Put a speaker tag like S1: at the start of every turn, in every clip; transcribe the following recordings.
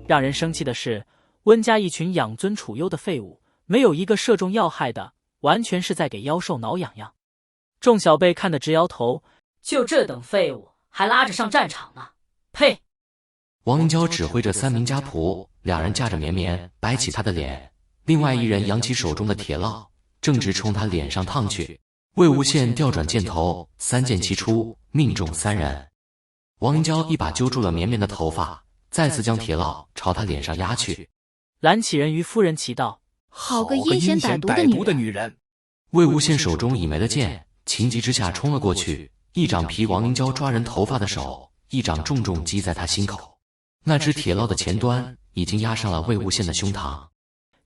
S1: 让人生气的是，温家一群养尊处优的废物，没有一个射中要害的，完全是在给妖兽挠痒痒。众小辈看得直摇头，就这等废物还拉着上战场呢，呸！
S2: 王英娇指挥着3名家仆，两人架着绵绵摆起他的脸，另外一人扬起手中的铁烙，正直冲他脸上烫去。魏无羡调转箭头，3箭齐出，命中3人。王英娇一把揪住了绵绵的头发，再次将铁烙朝他脸上压去。
S1: 蓝启仁于夫人齐道：
S3: 好个阴险歹毒的女人！
S2: 魏无羡手中已没了剑，情急之下冲了过去，一掌劈王英娇抓人头发的手，一掌重重击在他心口。那只铁烙的前端已经压上了魏无羡的胸膛。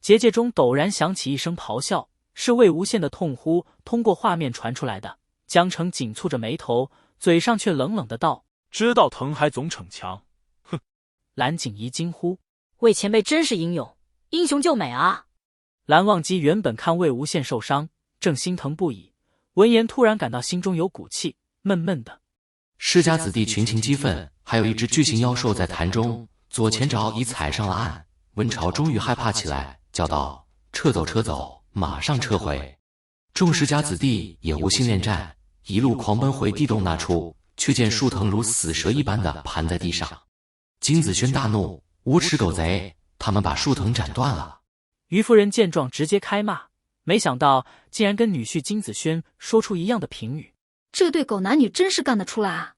S1: 结界中陡然响起一声咆哮，是魏无羡的痛呼通过画面传出来的。江澄紧蹙着眉头，嘴上却冷冷的道：
S4: 知道疼还总逞强，哼！
S1: 蓝景怡惊呼：
S5: 魏前辈真是英勇，英雄救美啊！
S1: 蓝忘机原本看魏无羡受伤，正心疼不已，闻言突然感到心中有股气，闷闷的。
S2: 世家子弟群情激愤，还有一只巨型妖兽在潭中，左前爪已踩上了岸。温潮终于害怕起来，叫道：撤走撤走，马上撤回！众世家子弟也无心恋战，一路狂奔回地洞那处，却见树藤如死蛇一般的盘在地上。金子轩大怒：无耻狗贼，他们把树藤斩断了。
S1: 于夫人见状直接开骂，没想到竟然跟女婿金子轩说出一样的评语，
S3: 这对狗男女真是干得出来啊！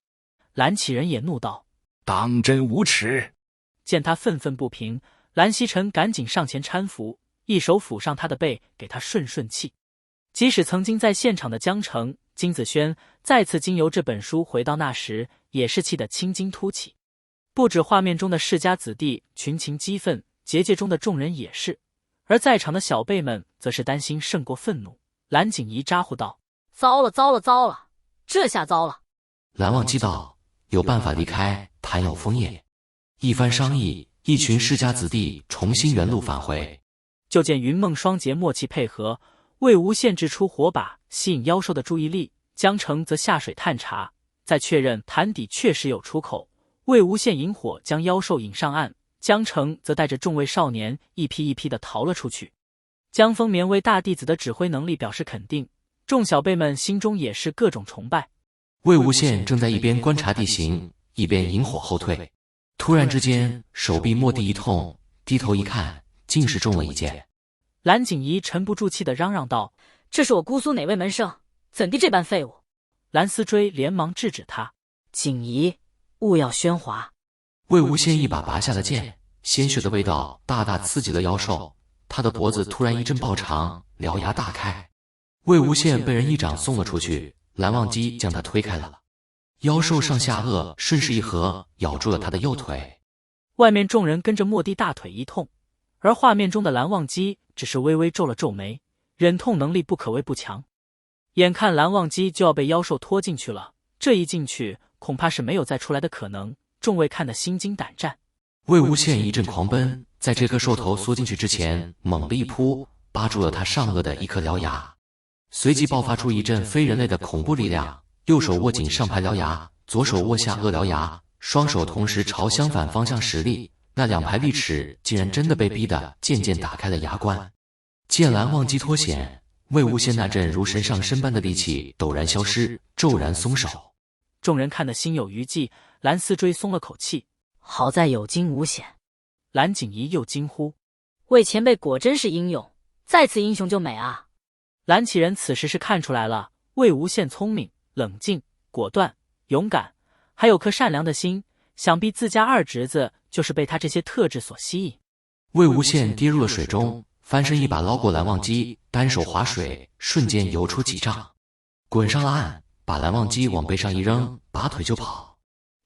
S1: 蓝启仁也怒道：
S4: 当真无耻！
S1: 见他愤愤不平，蓝曦臣赶紧上前搀扶，一手抚上他的背，给他顺顺气。即使曾经在现场的江澄、金子轩再次经由这本书回到那时，也是气得青筋突起。不止画面中的世家子弟群情激愤，结界中的众人也是，而在场的小辈们则是担心胜过愤怒。蓝景怡咋呼道：
S5: 糟了糟了糟了，这下糟了！
S2: 蓝忘机道：有办法离开潭有枫叶。一番商议，一群世家子弟重新原路返回。
S1: 就见云梦双杰默契配合，魏无羡掷出火把吸引妖兽的注意力，江澄则下水探查，再确认潭底确实有出口。魏无羡引火将妖兽引上岸，江澄则带着众位少年一批一批地逃了出去。江丰眠为大弟子的指挥能力表示肯定，众小辈们心中也是各种崇拜。
S2: 魏无羡正在一边观察地形，一边引火后退。突然之间，手臂蓦地一痛，低头一看，竟是中了一箭。
S1: 蓝景怡沉不住气地嚷嚷道：
S5: 这是我姑苏哪位门生，怎地这般废物？
S1: 蓝思追连忙制止他：
S5: 景怡，勿要喧哗。
S2: 魏无羡一把拔下了剑，鲜血的味道大大刺激了妖兽，他的脖子突然一阵爆长，獠牙大开。魏无羡被人一掌送了出去，蓝忘机将他推开了。妖兽上下颚顺势一合，咬住了他的右腿。
S1: 外面众人跟着蓦地大腿一痛，而画面中的蓝忘机只是微微皱了皱眉，忍痛能力不可谓不强。眼看蓝忘机就要被妖兽拖进去了，这一进去恐怕是没有再出来的可能，众位看得心惊胆战。
S2: 魏无羡一阵狂奔，在这颗兽头缩进去之前猛地一扑，扒住了他上颚的一颗獠牙，随即爆发出一阵非人类的恐怖力量，右手握紧上排獠牙，左手握下颚獠牙，双手同时朝相反方向使力，那2排利齿竟然真的被逼得渐渐打开了牙关。见蓝忘机脱险，魏无羡那阵如神上身般的力气陡然消失，骤然松手。
S1: 众人看得心有余悸，蓝思追松了口气，
S5: 好在有惊无险。
S1: 蓝景怡又惊呼：
S5: 魏前辈果真是英勇，再次英雄救美啊！
S1: 蓝启仁此时是看出来了，魏无羡聪明、冷静、果断、勇敢，还有颗善良的心，想必自家二侄子就是被他这些特质所吸引。
S2: 魏无羡跌入了水中，翻身一把捞过蓝忘机，单手划水，瞬间游出几丈，滚上了岸，把蓝忘机往背上一扔，拔腿就跑。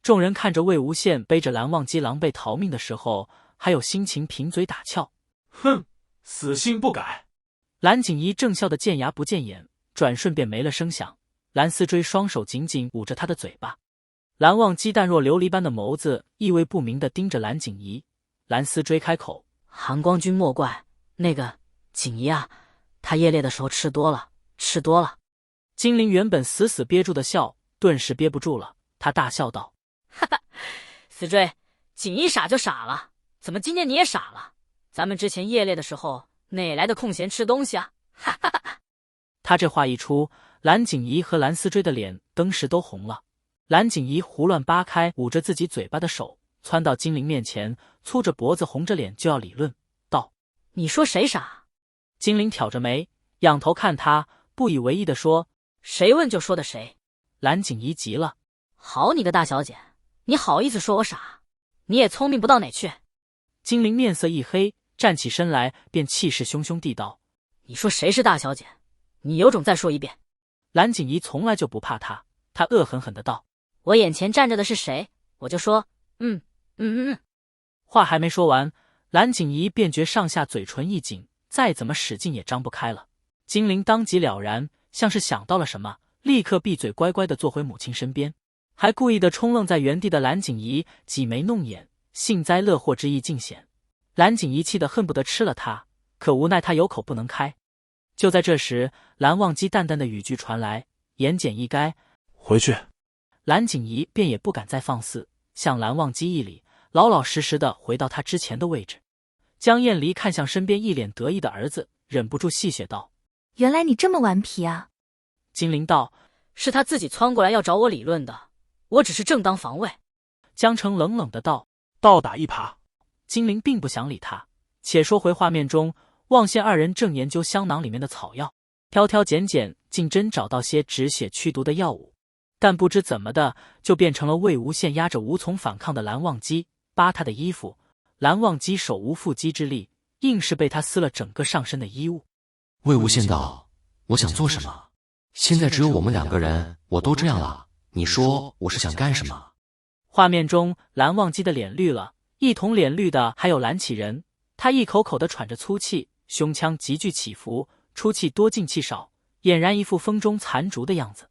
S1: 众人看着魏无羡背着蓝忘机狼狈逃命的时候，还有心情贫嘴打俏：
S4: 哼，死性不改。
S1: 蓝景怡正笑得见牙不见眼，转瞬便没了声响。蓝思追双手紧紧捂着他的嘴巴，蓝忘机淡若琉璃般的眸子意味不明地盯着蓝景怡。蓝思追开口：
S5: 韩光君莫怪，那个景怡啊，他夜猎的时候吃多了。
S1: 金陵原本死憋住的笑顿时憋不住了，他大笑道：
S5: 哈哈，思追，锦衣傻就傻了，怎么今天你也傻了？咱们之前夜猎的时候，哪来的空闲吃东西啊？哈哈哈！
S1: 他这话一出，蓝景怡和蓝思追的脸登时都红了。蓝景怡胡乱扒开捂着自己嘴巴的手，窜到金陵面前，粗着脖子红着脸就要理论，道：“
S5: 你说谁傻？”
S1: 金陵挑着眉，仰头看他，不以为意地说：“
S5: 谁问就说的谁。”
S1: 蓝景怡急了：“
S5: 好你个大小姐，你好意思说我傻？你也聪明不到哪去。”
S1: 金陵面色一黑，站起身来，便气势汹汹地道：“
S5: 你说谁是大小姐？你有种再说一遍。”
S1: 蓝景怡从来就不怕他，他恶狠狠地道：“
S5: 我眼前站着的是谁，我就说，
S1: 话还没说完，蓝景怡便觉上下嘴唇一紧，再怎么使劲也张不开了。金陵当即了然，像是想到了什么，立刻闭嘴，乖乖地坐回母亲身边，还故意地冲愣在原地的蓝景怡挤眉弄眼，幸灾乐祸之意尽显。蓝景怡气得恨不得吃了他，可无奈他有口不能开。就在这时，蓝忘机淡淡的语句传来，言简意赅：“
S4: 回去。”
S1: 蓝景怡便也不敢再放肆，向蓝忘机一礼，老老实实的回到他之前的位置。江燕离看向身边一脸得意的儿子，忍不住戏谑道：“
S6: 原来你这么顽皮啊！”
S1: 金陵道：“
S5: 是他自己窜过来要找我理论的，我只是正当防卫。”
S1: 江澄冷冷的道：“
S4: 倒打一耙。”
S1: 金陵并不想理他。且说回画面中，望县二人正研究香囊里面的草药，挑挑拣拣，竟真找到些止血驱毒的药物。但不知怎么的，就变成了魏无羡压着无从反抗的蓝忘机，扒他的衣服。蓝忘机手无缚鸡之力，硬是被他撕了整个上身的衣物。
S2: 魏无羡道：“我想做什么？现在只有我们两个人，我都这样了，你说我是想干什么？”
S1: 画面中，蓝忘机的脸绿了，一同脸绿的还有蓝启仁。他一口口的喘着粗气，胸腔急剧起伏，出气多进气少，俨然一副风中残烛的样子。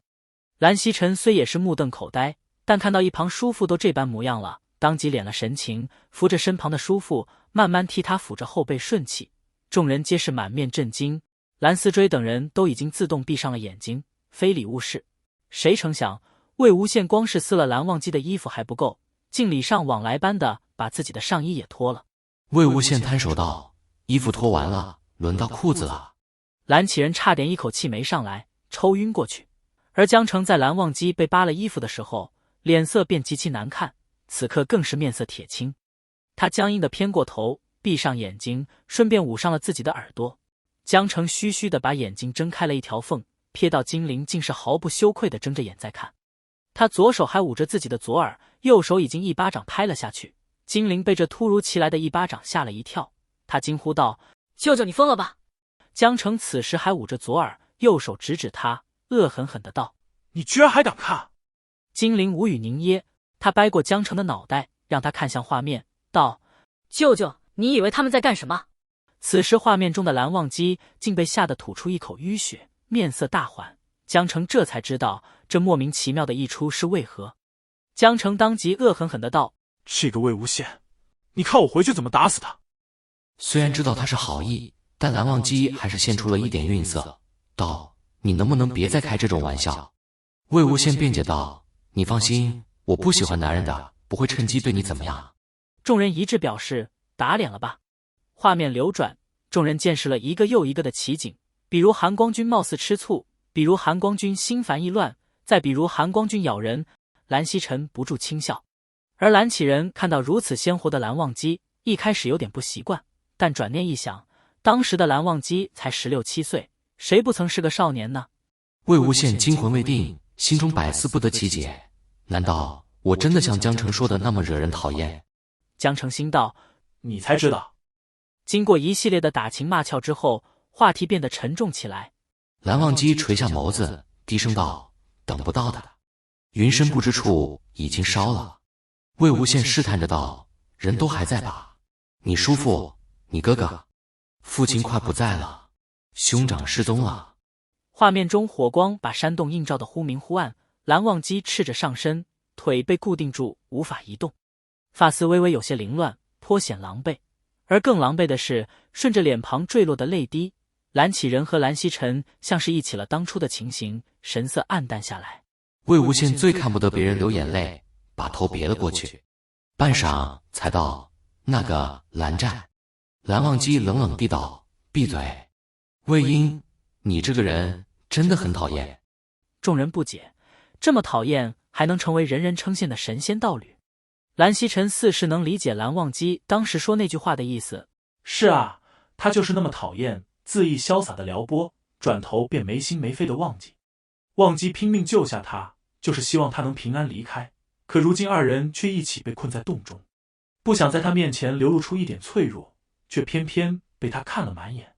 S1: 蓝曦臣虽也是目瞪口呆，但看到一旁叔父都这般模样了，当即敛了神情，扶着身旁的叔父，慢慢替他抚着后背顺气。众人皆是满面震惊，蓝思追等人都已经自动闭上了眼睛，非礼勿视。谁成想魏无羡光是撕了蓝忘机的衣服还不够，竟礼尚往来般的把自己的上衣也脱了。
S2: 魏无羡摊手道：“衣服脱完了，轮到裤子了。”
S1: 蓝启仁差点一口气没上来，抽晕过去。而江澄在蓝忘机被扒了衣服的时候，脸色便极其难看，此刻更是面色铁青。他僵硬的偏过头，闭上眼睛，顺便捂上了自己的耳朵。江澄虚虚的把眼睛睁开了一条缝，瞥到金陵竟是毫不羞愧的睁着眼在看。他左手还捂着自己的左耳，右手已经一巴掌拍了下去。金陵被这突如其来的一巴掌吓了一跳，他惊呼道：“
S5: 舅舅你疯了吧？”
S1: 江澄此时还捂着左耳，右手指指他，恶狠狠的道：“
S4: 你居然还敢看！”
S1: 金陵无语凝噎，他掰过江澄的脑袋，让他看向画面，道：“
S5: 舅舅，你以为他们在干什么？”
S1: 此时画面中的蓝忘机竟被吓得吐出一口淤血，面色大缓。江澄这才知道这莫名其妙的一出是为何。江澄当即恶狠狠的道：“
S4: 这个魏无羡，你看我回去怎么打死他！”
S2: 虽然知道他是好意，但蓝忘机还是现出了一点愠色，道：“你能不能别再开这种玩笑？”魏无羡辩解道：“你放心，我不喜欢男人的，不会趁机对你怎么样。”
S1: 众人一致表示：“打脸了吧？”画面流转，众人见识了一个又一个的奇景，比如韩光君貌似吃醋，比如韩光君心烦意乱，再比如韩光君咬人。蓝曦臣不住轻笑。而蓝启仁看到如此鲜活的蓝忘机，一开始有点不习惯，但转念一想，当时的蓝忘机才16、17岁，谁不曾是个少年呢？
S2: 魏无羡惊魂未定，心中百思不得其解，难道我真的像江澄说的那么惹人讨厌？
S1: 江澄心道：“
S4: 你才知道。”
S1: 经过一系列的打情骂俏之后，话题变得沉重起来。
S2: 蓝忘机垂下眸子，低声道：“等不到的，云深不知处已经烧了。”魏无羡试探着道：“人都还在吧？你叔父，你哥哥，父亲快不在了，兄长失踪了。”
S1: 画面中火光把山洞映照得忽明忽暗，蓝忘机赤着上身，腿被固定住，无法移动，发丝微微有些凌乱，颇显狼狈。而更狼狈的是，顺着脸庞坠落的泪滴，蓝启仁和蓝曦臣像是忆起了当初的情形，神色黯淡下来。
S2: 魏无羡最看不得别人流眼泪，把头别了过去。半晌才道：“那个蓝湛。”蓝忘机冷冷地道：“闭嘴！魏婴，你这个人真的很讨厌。”
S1: 众人不解，这么讨厌还能成为人人称羡的神仙道侣？蓝曦臣似是能理解蓝忘机当时说那句话的意思。
S4: 是啊，他就是那么讨厌恣意潇洒的撩拨，转头便没心没肺的忘记。忘机拼命救下他，就是希望他能平安离开，可如今二人却一起被困在洞中，不想在他面前流露出一点脆弱，却偏偏被他看了满眼。